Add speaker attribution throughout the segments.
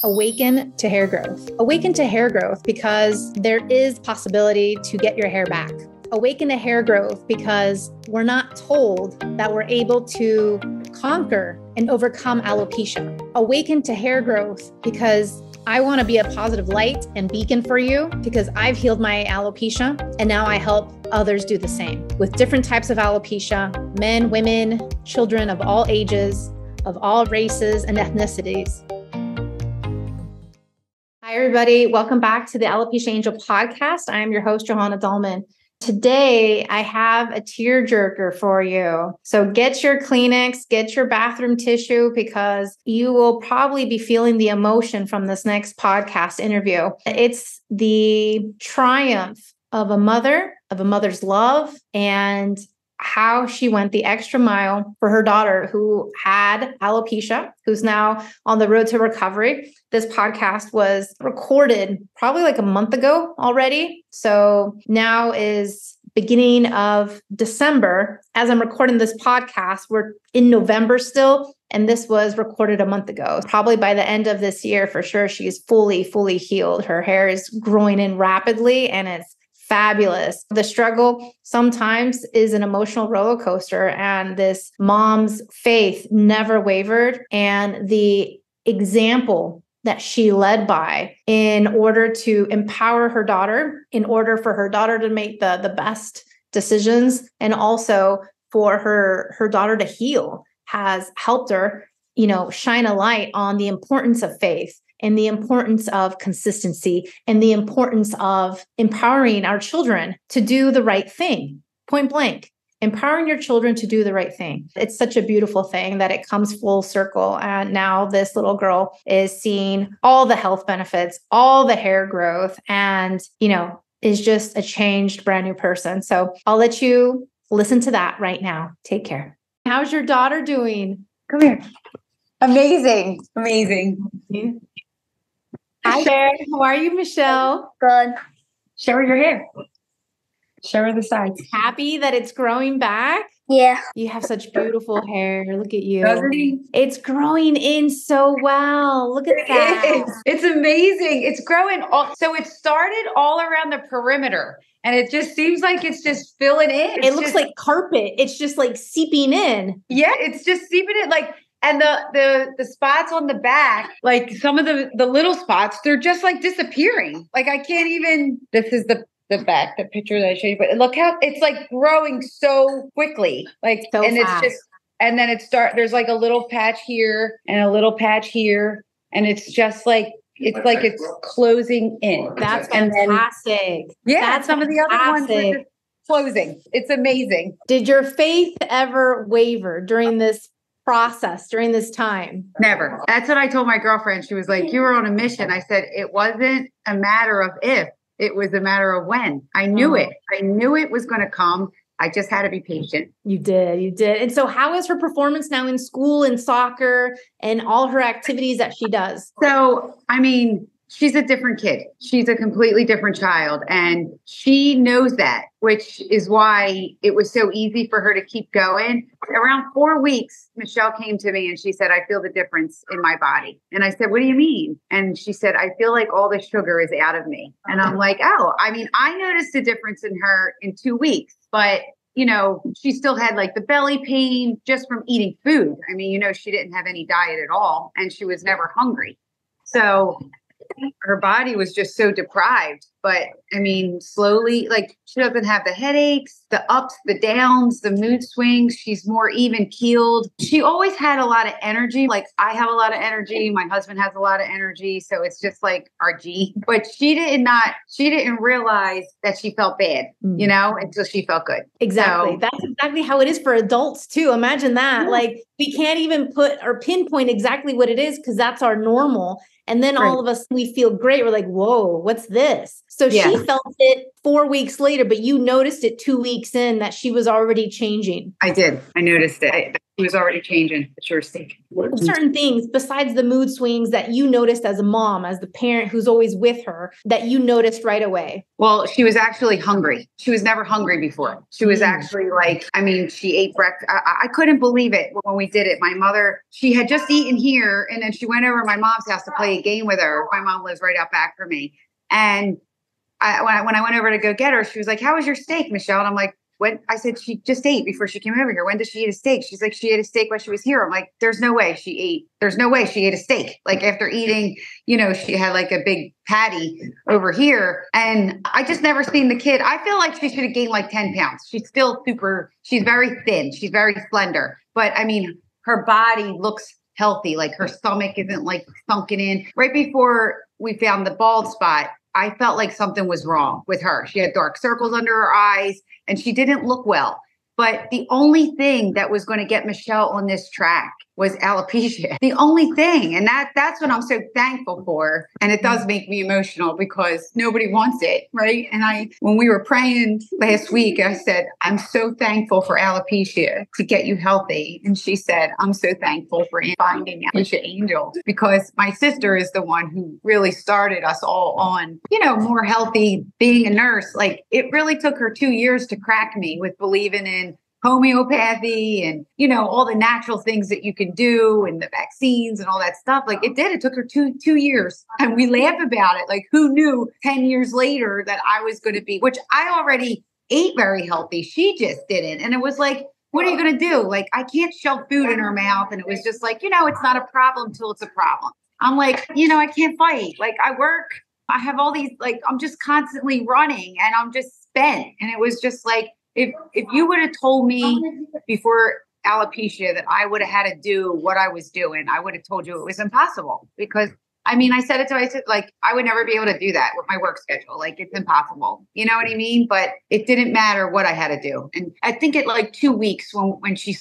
Speaker 1: Awaken to hair growth. Awaken to hair growth because there is possibility to get your hair back. Awaken to hair growth because we're not told that we're able to conquer and overcome alopecia. Awaken to hair growth because I want to be a positive light and beacon for you because I've healed my alopecia and now I help others do the same with different types of alopecia, men, women, children of all ages, of all races and ethnicities. Hi, everybody. Welcome back to the Alopecia Angel podcast. I am your host, Johanna Dahlman. Today, I have a tearjerker for you. So get your Kleenex, get your bathroom tissue, because you will probably be feeling the emotion from this next podcast interview. It's the triumph of a mother's love, and how she went the extra mile for her daughter who had alopecia, who's now on the road to recovery. This podcast was recorded probably like a month ago already. So now is beginning of December. As I'm recording this podcast, we're in November still, and this was recorded a month ago. Probably by the end of this year, for sure, she's fully healed. Her hair is growing in rapidly, and it's fabulous. The struggle sometimes is an emotional roller coaster, and this mom's faith never wavered. And the example that she led by in order to empower her daughter, in order for her daughter to make the best decisions, and also for her daughter to heal, has helped her, shine a light on the importance of faith and the importance of consistency and the importance of empowering our children to do the right thing, point blank. Empowering your children to do the right thing. It's such a beautiful thing that it comes full circle. And now this little girl is seeing all the health benefits, all the hair growth, and, is just a changed, brand new person. So I'll let you listen to that right now. Take care. How's your daughter doing?
Speaker 2: Come here. Amazing.
Speaker 1: Hi there. How are you, Michele?
Speaker 2: Good. Show her your hair. Show her the sides.
Speaker 1: Happy that it's growing back?
Speaker 2: Yeah.
Speaker 1: You have such beautiful hair. Look at you.
Speaker 2: Doesn't he?
Speaker 1: It's growing in so well. Look at that.
Speaker 2: It's amazing. It's growing. So it started all around the perimeter, and it just seems like it's just filling in.
Speaker 1: It looks like carpet. It's just like seeping in.
Speaker 2: Yeah, it's just seeping in. And the spots on the back, like some of the little spots, they're just like disappearing. Like I can't even, this is the back, the picture that I showed you, but look how it's like growing so quickly. Like,
Speaker 1: so
Speaker 2: and
Speaker 1: fast.
Speaker 2: It's just, and then there's like a little patch here and a little patch here. And it's just like, it's closing in.
Speaker 1: That's fantastic.
Speaker 2: That's some fantastic. Of the other ones are just closing. It's amazing.
Speaker 1: Did your faith ever waver during this process, during this time?
Speaker 2: Never. That's what I told my girlfriend. She was like, you were on a mission. I said, it wasn't a matter of if, it was a matter of when. I knew it. I knew it was going to come. I just had to be patient.
Speaker 1: You did. And so how is her performance now in school and soccer and all her activities that she does?
Speaker 2: So, she's a different kid. She's a completely different child. And she knows that, which is why it was so easy for her to keep going. Around 4 weeks, Michele came to me and she said, I feel the difference in my body. And I said, what do you mean? And she said, I feel like all the sugar is out of me. And I'm like, I noticed a difference in her in 2 weeks, but she still had like the belly pain just from eating food. She didn't have any diet at all and she was never hungry. So her body was just so deprived. But slowly, like she doesn't have the headaches, the ups, the downs, the mood swings. She's more even keeled. She always had a lot of energy. Like I have a lot of energy. My husband has a lot of energy. So it's just like our G. But she didn't realize that she felt bad, until she felt good.
Speaker 1: Exactly.
Speaker 2: So,
Speaker 1: that's exactly how it is for adults too. Imagine that. Yeah. Like we can't even put or pinpoint exactly what it is because that's our normal. And then all of us, we feel great. We're like, whoa, what's this? So she
Speaker 2: Yeah.
Speaker 1: felt it 4 weeks later, but you noticed it 2 weeks in that she was already changing.
Speaker 2: I did. I noticed it. He was already changing. Sure, Steve.
Speaker 1: Certain things besides the mood swings that you noticed as a mom, as the parent who's always with her, that you noticed right away.
Speaker 2: Well, she was actually hungry. She was never hungry before. She was actually like, I mean, she ate breakfast. I couldn't believe it when we did it. My mother, she had just eaten here, and then she went over to my mom's house to play a game with her. My mom lives right out back from me. And when I went over to go get her, she was like, "How was your steak, Michele?" And I'm like, I said, she just ate before she came over here. When did she eat a steak? She's like, she ate a steak while she was here. I'm like, there's no way she ate a steak. Like after eating, she had like a big patty over here. And I just never seen the kid. I feel like she should have gained like 10 pounds. She's very thin. She's very slender. But I mean, her body looks healthy. Like her stomach isn't like sunken in. Right before we found the bald spot, I felt like something was wrong with her. She had dark circles under her eyes and she didn't look well. But the only thing that was going to get Michele on this track was alopecia. The only thing. And that's what I'm so thankful for. And it does make me emotional because nobody wants it, right? And when we were praying last week, I said, I'm so thankful for alopecia to get you healthy. And she said, I'm so thankful for finding Alopecia Angel because my sister is the one who really started us all on, more healthy, being a nurse. Like it really took her 2 years to crack me with believing in homeopathy and, all the natural things that you can do and the vaccines and all that stuff. Like it did. It took her two years. And we laugh about it. Like who knew 10 years later that I was going to be, which I already ate very healthy. She just didn't. And it was like, what are you going to do? Like, I can't shove food in her mouth. And it was just like, it's not a problem till it's a problem. I'm like, I can't fight. Like I work, I have all these, like, I'm just constantly running and I'm just spent. And it was just like, if you would have told me before alopecia that I would have had to do what I was doing, I would have told you it was impossible because I said it to myself, like I would never be able to do that with my work schedule. Like it's impossible. You know what I mean? But it didn't matter what I had to do. And I think at like 2 weeks when she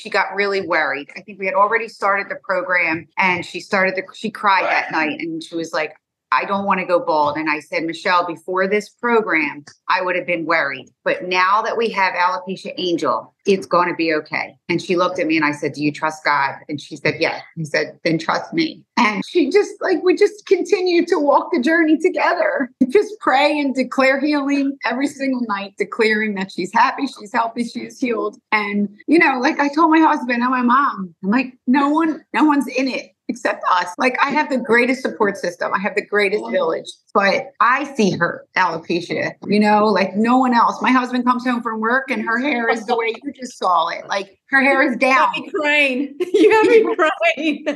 Speaker 2: got really worried, I think we had already started the program and she cried that night and she was like, I don't want to go bald. And I said, Michele, before this program, I would have been worried. But now that we have Alopecia Angel, it's going to be okay. And she looked at me and I said, do you trust God? And she said, yes. He said, then trust me. And she just we just continue to walk the journey together. Just pray and declare healing every single night, declaring that she's happy, she's healthy, she's healed. And, like I told my husband and my mom, I'm like, no one's in it except us. Like I have the greatest support system. I have the greatest village, but I see her alopecia, like no one else. My husband comes home from work and her hair is the way you just saw it. Like her hair is down.
Speaker 1: You got me crying.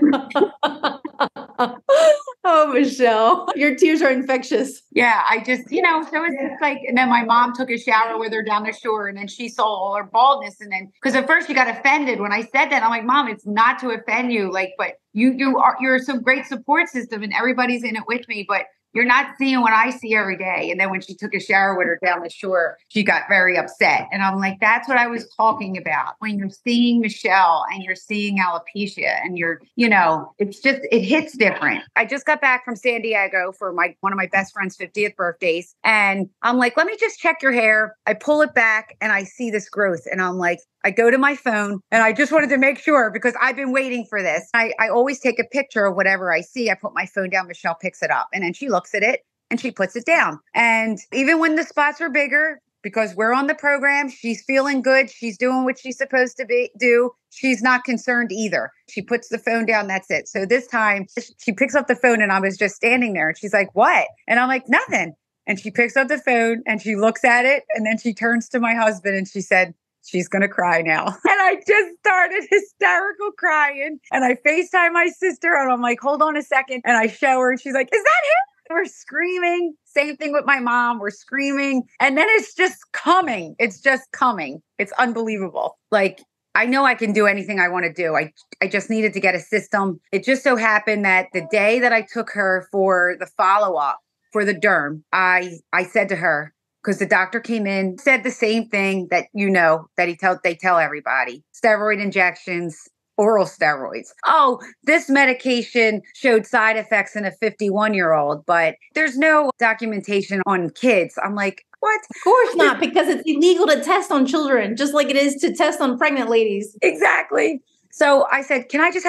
Speaker 1: Oh, Michele, your tears are infectious.
Speaker 2: Yeah, I just, so it's just like, and then my mom took a shower with her down the shore and then she saw all her baldness. And then, because at first she got offended when I said that. I'm like, Mom, it's not to offend you. Like, but you're some great support system and everybody's in it with me, but you're not seeing what I see every day. And then when she took a shower with her down the shore, she got very upset. And I'm like, that's what I was talking about. When you're seeing Michele and you're seeing alopecia and it hits different. I just got back from San Diego for one of my best friend's 50th birthdays. And I'm like, let me just check your hair. I pull it back and I see this growth. And I'm like, I go to my phone and I just wanted to make sure because I've been waiting for this. I always take a picture of whatever I see. I put my phone down, Michele picks it up and then she looks at it and she puts it down. And even when the spots are bigger, because we're on the program, she's feeling good. She's doing what she's supposed to do. She's not concerned either. She puts the phone down. That's it. So this time she picks up the phone and I was just standing there and she's like, what? And I'm like, nothing. And she picks up the phone and she looks at it. And then she turns to my husband and she said, she's going to cry now. And I just started hysterical crying. And I FaceTime my sister and I'm like, hold on a second. And I show her and she's like, is that him? We're screaming. Same thing with my mom. We're screaming. And then it's just coming. It's just coming. It's unbelievable. Like, I know I can do anything I want to do. I just needed to get a system. It just so happened that the day that I took her for the follow-up for the derm, I said to her, because the doctor came in, said the same thing that they tell everybody. Steroid injections, oral steroids. Oh, this medication showed side effects in a 51-year-old, but there's no documentation on kids. I'm like, what?
Speaker 1: Of course not, because it's illegal to test on children, just like it is to test on pregnant ladies.
Speaker 2: Exactly. So I said, can I just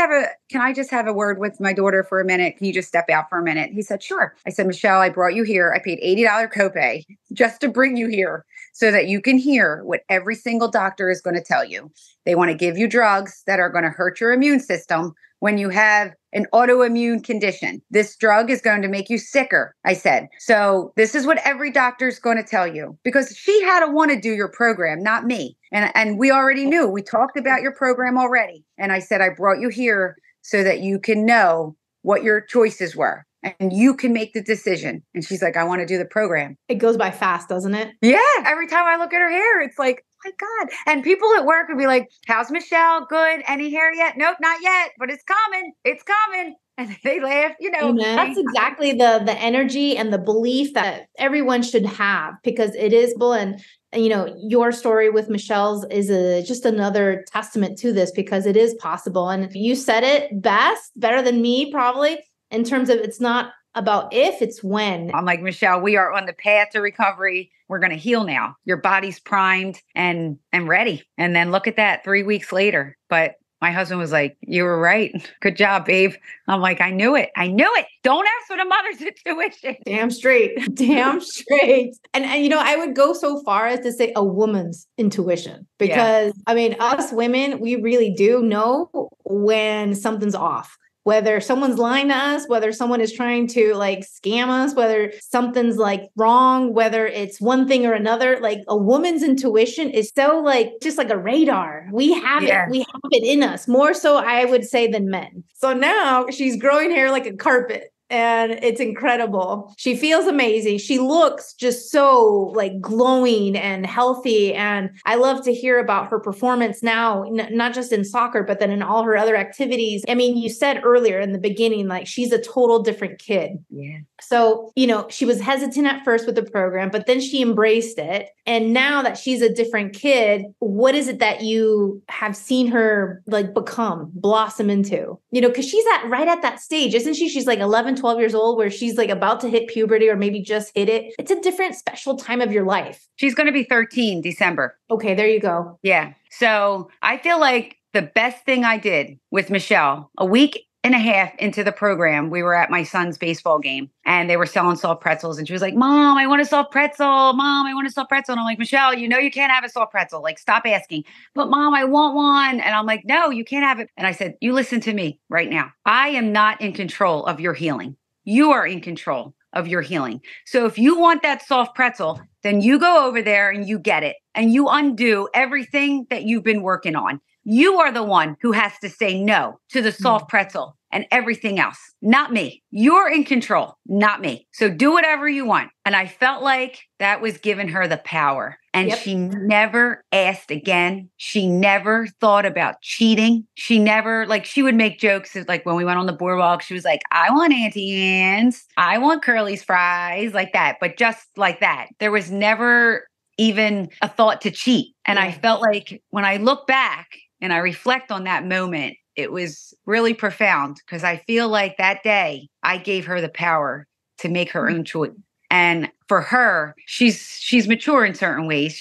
Speaker 2: have a word with my daughter for a minute? Can you just step out for a minute? He said, sure. I said, Michele, I brought you here. I paid $80 copay just to bring you here so that you can hear what every single doctor is going to tell you. They want to give you drugs that are going to hurt your immune system when you have an autoimmune condition. This drug is going to make you sicker, I said. So this is what every doctor is going to tell you, because she had to want to do your program, not me. And we already knew. We talked about your program already. And I said, I brought you here so that you can know what your choices were and you can make the decision. And she's like, I want to do the program.
Speaker 1: It goes by fast, doesn't it?
Speaker 2: Yeah. Every time I look at her hair, it's like, oh my God. And people at work would be like, how's Michele? Good. Any hair yet? Nope, not yet, but it's coming. It's coming. And they laugh,
Speaker 1: That's exactly the energy and the belief that everyone should have, because it is, and your story with Michelle's is just another testament to this, because it is possible. And you said it better than me, probably, in terms of it's not about if, it's when.
Speaker 2: I'm like, Michele, we are on the path to recovery. We're going to heal now. Your body's primed and ready. And then look at that 3 weeks later. But my husband was like, you were right. Good job, babe. I'm like, I knew it. Don't ask for the mother's intuition.
Speaker 1: Damn straight. Damn straight. And I would go so far as to say a woman's intuition, because us women, we really do know when something's off. Whether someone's lying to us, whether someone is trying to scam us, whether something's wrong, whether it's one thing or another, a woman's intuition is so just like a radar. We have it in us more so, I would say, than men. So now she's growing hair like a carpet. And it's incredible. She feels amazing. She looks just so glowing and healthy. And I love to hear about her performance now, not just in soccer, but then in all her other activities. I mean, you said earlier in the beginning, she's a total different kid.
Speaker 2: Yeah.
Speaker 1: So, she was hesitant at first with the program, but then she embraced it. And now that she's a different kid, what is it that you have seen her blossom into? Because she's right at that stage, isn't she? She's 11, 12 years old, where she's about to hit puberty or maybe just hit it. It's a different special time of your life.
Speaker 2: She's going to be 13 December.
Speaker 1: Okay, there you go.
Speaker 2: Yeah. So I feel like the best thing I did with Michele, a week and a half into the program, we were at my son's baseball game and they were selling soft pretzels. And she was like, Mom, I want a soft pretzel. Mom, I want a soft pretzel. And I'm like, Michele, you can't have a soft pretzel. Stop asking. But Mom, I want one. And I'm like, no, you can't have it. And I said, you listen to me right now. I am not in control of your healing. You are in control of your healing. So if you want that soft pretzel, then you go over there and you get it and you undo everything that you've been working on. You are the one who has to say no to the soft pretzel and everything else, not me. You're in control, not me. So do whatever you want. And I felt like that was giving her the power. And she never asked again. She never thought about cheating. She never, she would make jokes when we went on the boardwalk, she was like, I want Auntie Anne's. I want Curly's fries, like that. But just like that, there was never even a thought to cheat. And I felt like when I look back and I reflect on that moment, it was really profound, because I feel like that day I gave her the power to make her own choice. And for her, she's mature in certain ways.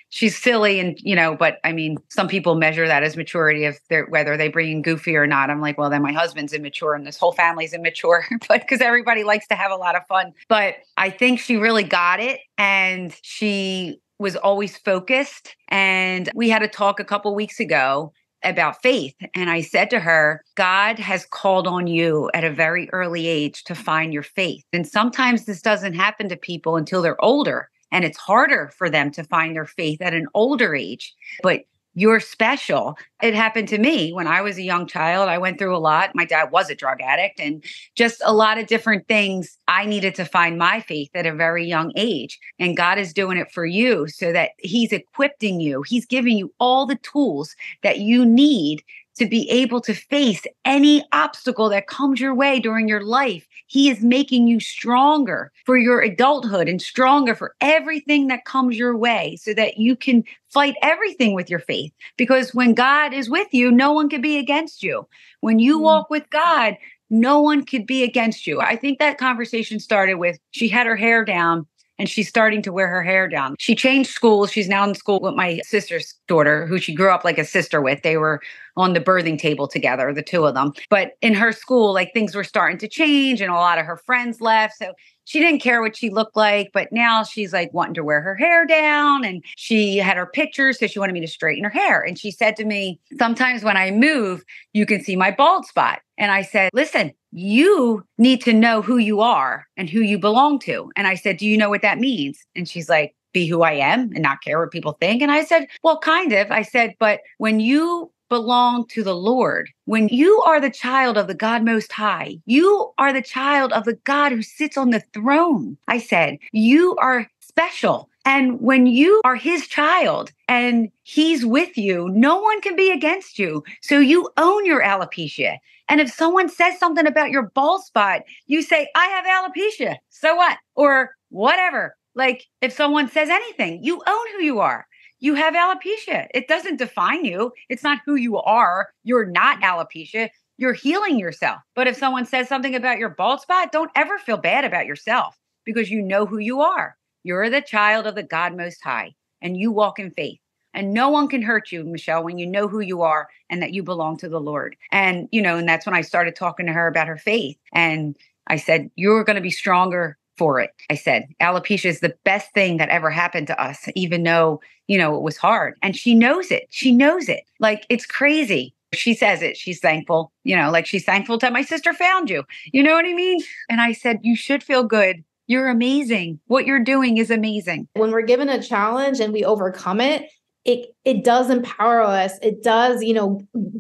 Speaker 2: She's silly and, but I mean, some people measure that as maturity whether they bring in goofy or not. I'm like, well, then my husband's immature and this whole family's immature, but because everybody likes to have a lot of fun. But I think she really got it, and she was always focused. And we had a talk a couple weeks ago about faith. And I said to her, God has called on you at a very early age to find your faith. And sometimes this doesn't happen to people until they're older. And it's harder for them to find their faith at an older age. But you're special. It happened to me when I was a young child. I went through a lot. My dad was a drug addict and just a lot of different things. I needed to find my faith at a very young age. And God is doing it for you so that he's equipping you. He's giving you all the tools that you need to be able to face any obstacle that comes your way during your life. He is making you stronger for your adulthood and stronger for everything that comes your way so that you can fight everything with your faith. Because when God is with you, no one can be against you. When you walk with God, no one could be against you. I think that conversation started with she had her hair down and she's starting to wear her hair down. She changed schools. She's now in school with my sister's daughter, who she grew up like a sister with. They were on the birthing table together, the two of them. But in her school, like things were starting to change and a lot of her friends left. So she didn't care what she looked like, but now she's like wanting to wear her hair down and she had her pictures. So she wanted me to straighten her hair. And she said to me, sometimes when I move, you can see my bald spot. And I said, listen, you need to know who you are and who you belong to. And I said, do you know what that means? And she's like, be who I am and not care what people think. And I said, well, kind of. I said, but when you belong to the Lord, when you are the child of the God Most High, you are the child of the God who sits on the throne. I said, you are special. And when you are his child and he's with you, no one can be against you. So you own your alopecia. And if someone says something about your bald spot, you say, I have alopecia. So what? Or whatever. Like if someone says anything, you own who you are. You have alopecia. It doesn't define you. It's not who you are. You're not alopecia. You're healing yourself. But if someone says something about your bald spot, don't ever feel bad about yourself because you know who you are. You're the child of the God Most High and you walk in faith. And no one can hurt you, Michele, when you know who you are and that you belong to the Lord. And, and that's when I started talking to her about her faith. And I said, you're going to be stronger for it. I said, alopecia is the best thing that ever happened to us, even though, it was hard. And she knows it. She knows it. Like, it's crazy. She says it. She's thankful, like she's thankful that my sister found you. You know what I mean? And I said, you should feel good. You're amazing. What you're doing is amazing.
Speaker 1: When we're given a challenge and we overcome it, it does empower us. It does,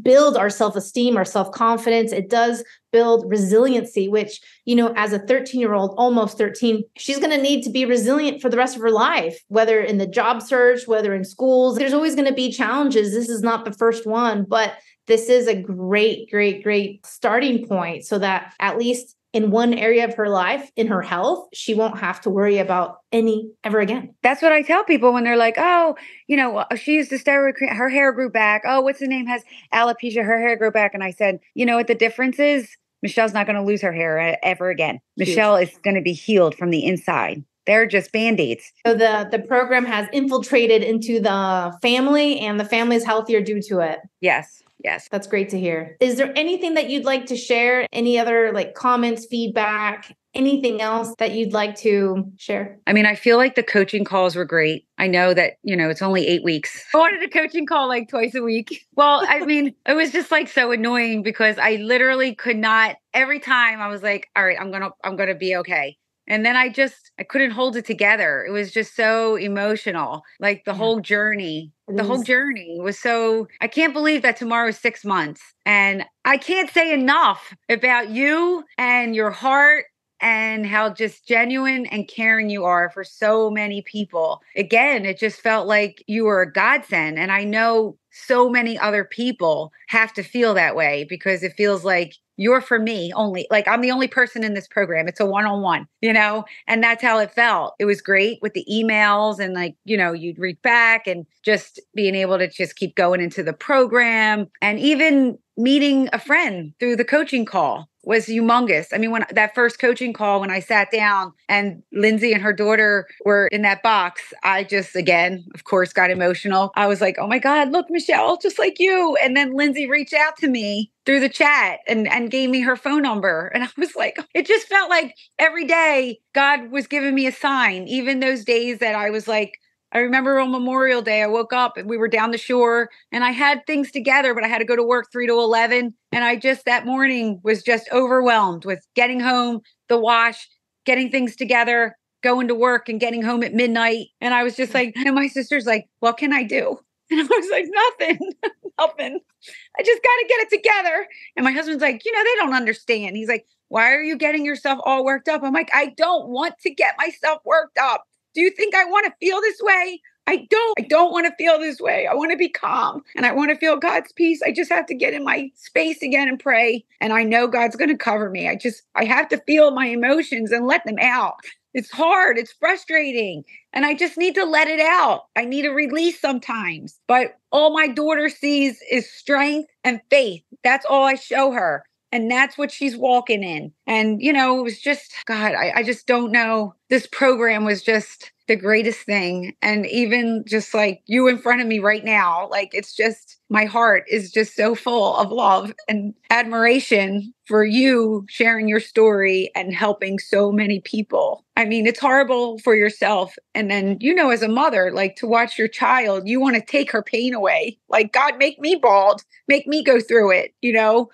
Speaker 1: build our self-esteem, our self-confidence. It does build resiliency, which, as a 13-year-old, almost 13, she's going to need to be resilient for the rest of her life, whether in the job search, whether in schools. There's always going to be challenges. This is not the first one, but this is a great, great, great starting point so that at least in one area of her life, in her health, she won't have to worry about any ever again.
Speaker 2: That's what I tell people when they're like, oh, she used the steroid cream, her hair grew back. Oh, what's the name? Has alopecia, her hair grew back. And I said, you know what the difference is? Michelle's not going to lose her hair ever again. Huge. Michele is going to be healed from the inside. They're just Band-Aids.
Speaker 1: So the program has infiltrated into the family and the family is healthier due to it.
Speaker 2: Yes. Yes.
Speaker 1: That's great to hear. Is there anything that you'd like to share? Any other comments, feedback, anything else that you'd like to share?
Speaker 2: I mean, I feel like the coaching calls were great. I know that, it's only 8 weeks. I wanted a coaching call twice a week. Well, I mean, it was just so annoying because I literally could not, every time I was like, all right, I'm going to be okay. And then I couldn't hold it together. It was just so emotional. The whole journey was so, I can't believe that tomorrow is 6 months. And I can't say enough about you and your heart and how just genuine and caring you are for so many people. Again, it just felt like you were a godsend. And I know so many other people have to feel that way because it feels like you're for me only. I'm the only person in this program. It's a one-on-one, and that's how it felt. It was great with the emails and you'd read back and just being able to just keep going into the program and even meeting a friend through the coaching call was humongous. I mean, when that first coaching call, when I sat down and Lindsay and her daughter were in that box, I just, again, of course, got emotional. I was like, oh my God, look, Michele, just like you. And then Lindsay reached out to me through the chat and gave me her phone number. And I was like, it just felt like every day God was giving me a sign, even those days that I was like, I remember on Memorial Day, I woke up and we were down the shore and I had things together, but I had to go to work 3 to 11. And I just, that morning was just overwhelmed with getting home, the wash, getting things together, going to work and getting home at midnight. And I was just like, and my sister's like, what can I do? And I was like, nothing, nothing. I just got to get it together. And my husband's like, they don't understand. He's like, why are you getting yourself all worked up? I'm like, I don't want to get myself worked up. Do you think I want to feel this way?
Speaker 3: I don't want to feel this way. I want to be calm and I want to feel God's peace. I just have to get in my space again and pray. And I know God's going to cover me. I have to feel my emotions and let them out. It's hard. It's frustrating. And I just need to let it out. I need a release sometimes. But all my daughter sees is strength and faith. That's all I show her. And that's what she's walking in. And, it was just, God, I just don't know. This program was just the greatest thing. And even just like you in front of me right now, like it's just, my heart is just so full of love and admiration for you sharing your story and helping so many people. I mean, it's horrible for yourself. And then, as a mother, like to watch your child, you want to take her pain away. Like, God, make me bald, make me go through it,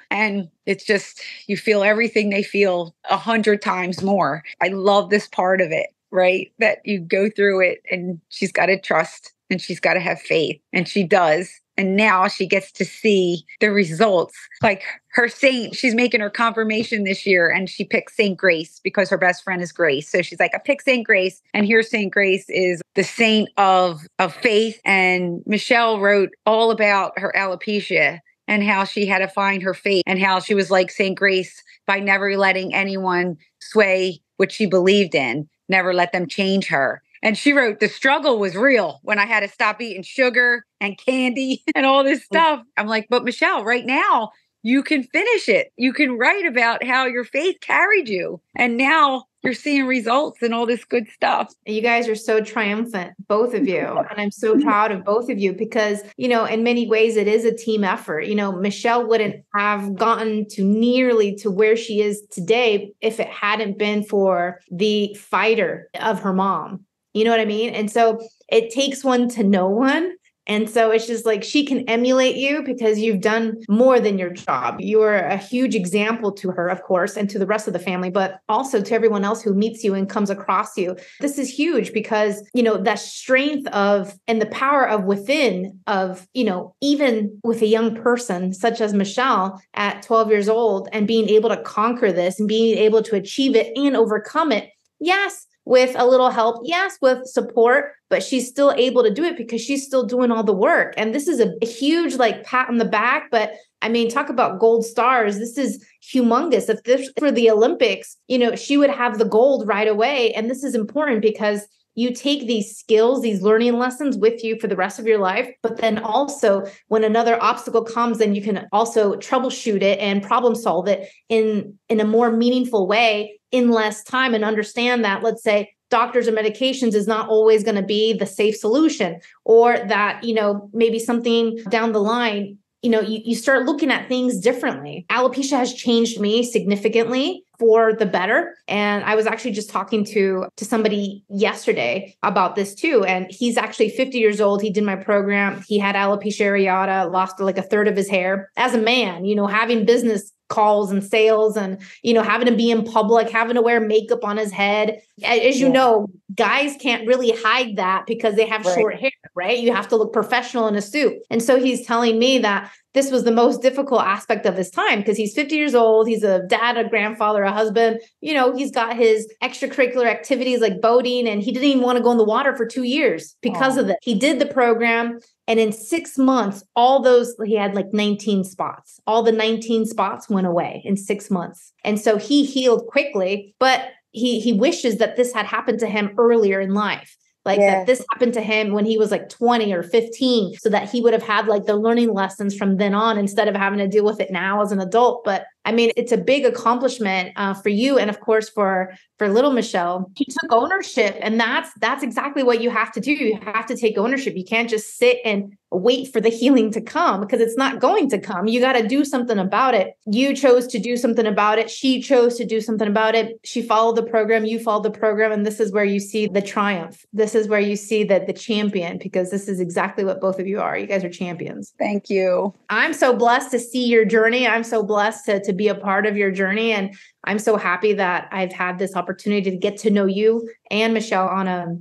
Speaker 3: and it's just, you feel everything they feel 100 times more. I love this part of it, right? That you go through it and she's got to trust and she's got to have faith, and she does. And now she gets to see the results. Like her saint, she's making her confirmation this year and she picked Saint Grace because her best friend is Grace. So she's like, I picked Saint Grace. And here Saint Grace is the saint of faith. And Michele wrote all about her alopecia and how she had to find her faith and how she was like Saint Grace by never letting anyone sway what she believed in, never let them change her. And she wrote, the struggle was real when I had to stop eating sugar and candy and all this stuff. I'm like, but Michele, right now you can finish it. You can write about how your faith carried you. And now you're seeing results and all this good stuff.
Speaker 1: You guys are so triumphant, both of you. And I'm so proud of both of you because, in many ways it is a team effort. Michele wouldn't have gotten to nearly to where she is today if it hadn't been for the fighter of her mom. You know what I mean? And so it takes one to know one. And so it's just like she can emulate you because you've done more than your job. You're a huge example to her, of course, and to the rest of the family, but also to everyone else who meets you and comes across you. This is huge because, that strength of and the power of within of, even with a young person such as Michele at 12 years old and being able to conquer this and being able to achieve it and overcome it. Yes, with a little help, yes, with support, but she's still able to do it because she's still doing all the work. And this is a huge pat on the back, but I mean, talk about gold stars. This is humongous. If this were the Olympics, she would have the gold right away. And this is important because you take these skills, these learning lessons with you for the rest of your life. But then also when another obstacle comes, then you can also troubleshoot it and problem solve it in a more meaningful way in less time, and understand that, let's say, doctors or medications is not always going to be the safe solution, or that, maybe something down the line, you start looking at things differently. Alopecia has changed me significantly for the better. And I was actually just talking to somebody yesterday about this too. And he's actually 50 years old. He did my program. He had alopecia areata, lost like a third of his hair. As a man, having business calls and sales and, having to be in public, having to wear makeup on his head. As you know, guys can't really hide that because they have short hair, right? You have to look professional in a suit. And so he's telling me that this was the most difficult aspect of his time because he's 50 years old. He's a dad, a grandfather, a husband. He's got his extracurricular activities like boating, and he didn't even want to go in the water for 2 years because of it. He did the program. And in 6 months, he had like 19 spots. All the 19 spots went away in 6 months. And so he healed quickly, but he wishes that this had happened to him earlier in life. That this happened to him when he was like 20 or 15, so that he would have had like the learning lessons from then on instead of having to deal with it now as an adult. But I mean, it's a big accomplishment for you. And of course, for little Michele, she took ownership, and that's exactly what you have to do. You have to take ownership. You can't just sit and wait for the healing to come because it's not going to come. You got to do something about it. You chose to do something about it. She chose to do something about it. She followed the program. You followed the program. And this is where you see the triumph. This is where you see the champion, because this is exactly what both of you are. You guys are champions.
Speaker 3: Thank you.
Speaker 1: I'm so blessed to see your journey. I'm so blessed to be a part of your journey. And I'm so happy that I've had this opportunity to get to know you and Michele on a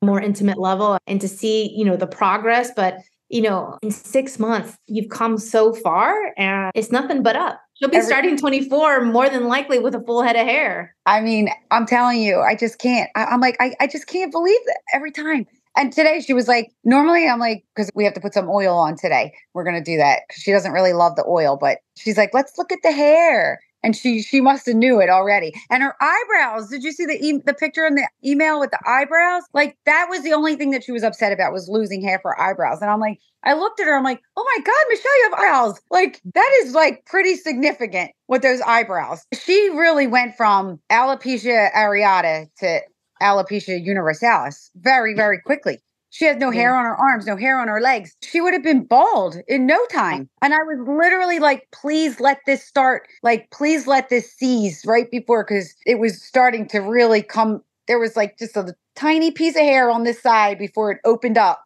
Speaker 1: more intimate level and to see, the progress. But, in 6 months, you've come so far and it's nothing but up. She'll be starting 24 more than likely with a full head of hair.
Speaker 3: I mean, I'm telling you, I just can't. I'm like, I just can't believe that every time.
Speaker 2: And today she was like, normally I'm like, because we have to put some oil on today. We're going to do that because she doesn't really love the oil, but she's like, let's look at the hair. And she must have knew it already. And her eyebrows, did you see the picture in the email with the eyebrows? Like that was the only thing that she was upset about was losing half her eyebrows. And I'm like, I looked at her, I'm like, oh my God, Michele, you have eyebrows. Like that is like pretty significant with those eyebrows. She really went from alopecia areata to alopecia universalis very, very quickly. She has no hair on her arms, no hair on her legs. She would have been bald in no time. And I was literally like, please let this start. Like, please let this cease right before, because it was starting to really come. There was like just a tiny piece of hair on this side before it opened up,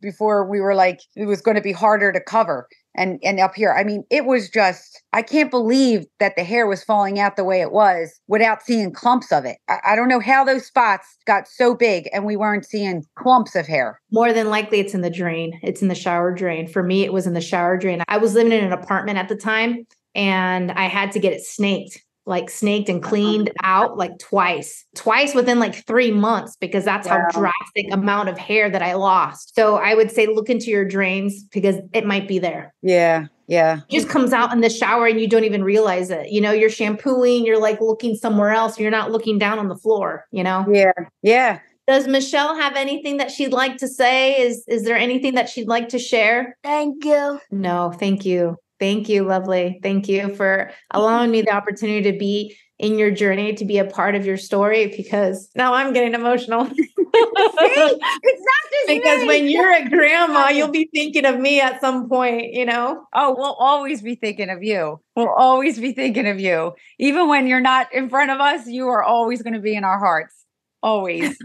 Speaker 2: before we were like, it was going to be harder to cover. And up here, I mean, it was just, I can't believe that the hair was falling out the way it was without seeing clumps of it. I don't know how those spots got so big and we weren't seeing clumps of hair.
Speaker 1: More than likely it's in the drain. It's in the shower drain. For me, it was in the shower drain. I was living in an apartment at the time and I had to get it snaked and cleaned out like twice within like 3 months, because that's how drastic amount of hair that I lost. So I would say look into your drains because it might be there.
Speaker 2: Yeah. Yeah.
Speaker 1: It just comes out in the shower and you don't even realize it. You're shampooing, you're like looking somewhere else. You're not looking down on the floor,
Speaker 2: Yeah. Yeah.
Speaker 1: Does Michele have anything that she'd like to say? Is there anything that she'd like to share?
Speaker 4: Thank you.
Speaker 1: No, thank you. Thank you, lovely. Thank you for allowing me the opportunity to be in your journey, to be a part of your story, because now I'm getting emotional.
Speaker 2: See, it's not just
Speaker 1: because
Speaker 2: me.
Speaker 1: when you're a grandma, you'll be thinking of me at some point,
Speaker 2: Oh, we'll always be thinking of you. We'll always be thinking of you. Even when you're not in front of us, you are always going to be in our hearts. Always.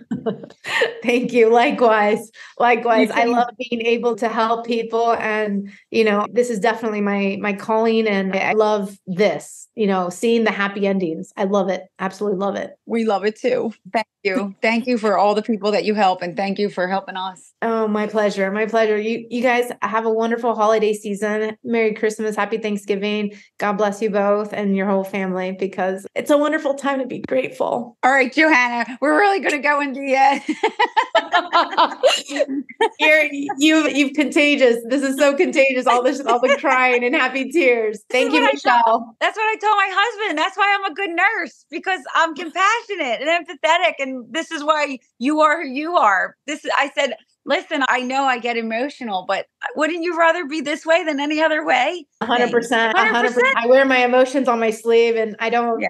Speaker 1: Thank you. Likewise. I love being able to help people. And, this is definitely my calling. And I love this, seeing the happy endings. I love it. Absolutely love it.
Speaker 2: We love it too. Thank you. Thank you for all the people that you help. And thank you for helping us.
Speaker 1: Oh, my pleasure. My pleasure. You guys have a wonderful holiday season. Merry Christmas. Happy Thanksgiving. God bless you both and your whole family, because it's a wonderful time to be grateful.
Speaker 2: All right, Johanna, we're really going to go into
Speaker 1: you've contagious. This is so contagious. All the crying and happy tears. Thank you, Michele.
Speaker 2: That's what I told my husband. That's why I'm a good nurse, because I'm compassionate and empathetic. And this is why you are who you are. I said, listen, I know I get emotional, but wouldn't you rather be this way than any other way?
Speaker 1: 100%. 100%. I wear my emotions on my sleeve, and I don't. Yeah.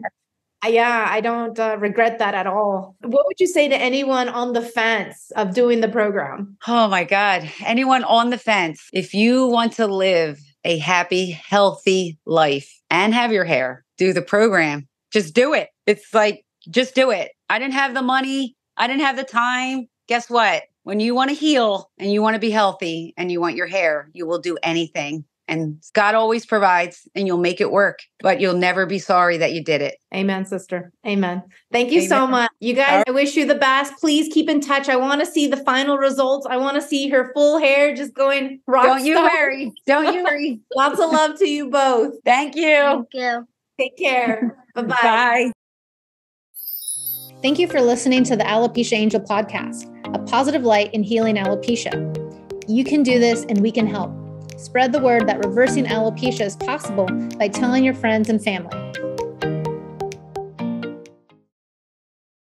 Speaker 1: I don't regret that at all. What would you say to anyone on the fence of doing the program?
Speaker 2: Oh my God. Anyone on the fence, if you want to live a happy, healthy life and have your hair, do the program. Just do it. It's like, just do it. I didn't have the money. I didn't have the time. Guess what? When you want to heal and you want to be healthy and you want your hair, you will do anything. And God always provides, and you'll make it work, but you'll never be sorry that you did it.
Speaker 1: Amen, sister. Amen. Thank you so much. You guys, I wish you the best. Please keep in touch. I want to see the final results. I want to see her full hair just going rock
Speaker 2: Don't you worry. Don't you worry.
Speaker 1: Lots of love to you both.
Speaker 2: Thank you.
Speaker 4: Thank you.
Speaker 1: Take care. Bye-bye.
Speaker 2: Bye.
Speaker 1: Thank you for listening to the Alopecia Angel podcast, a positive light in healing alopecia. You can do this and we can help. Spread the word that reversing alopecia is possible by telling your friends and family.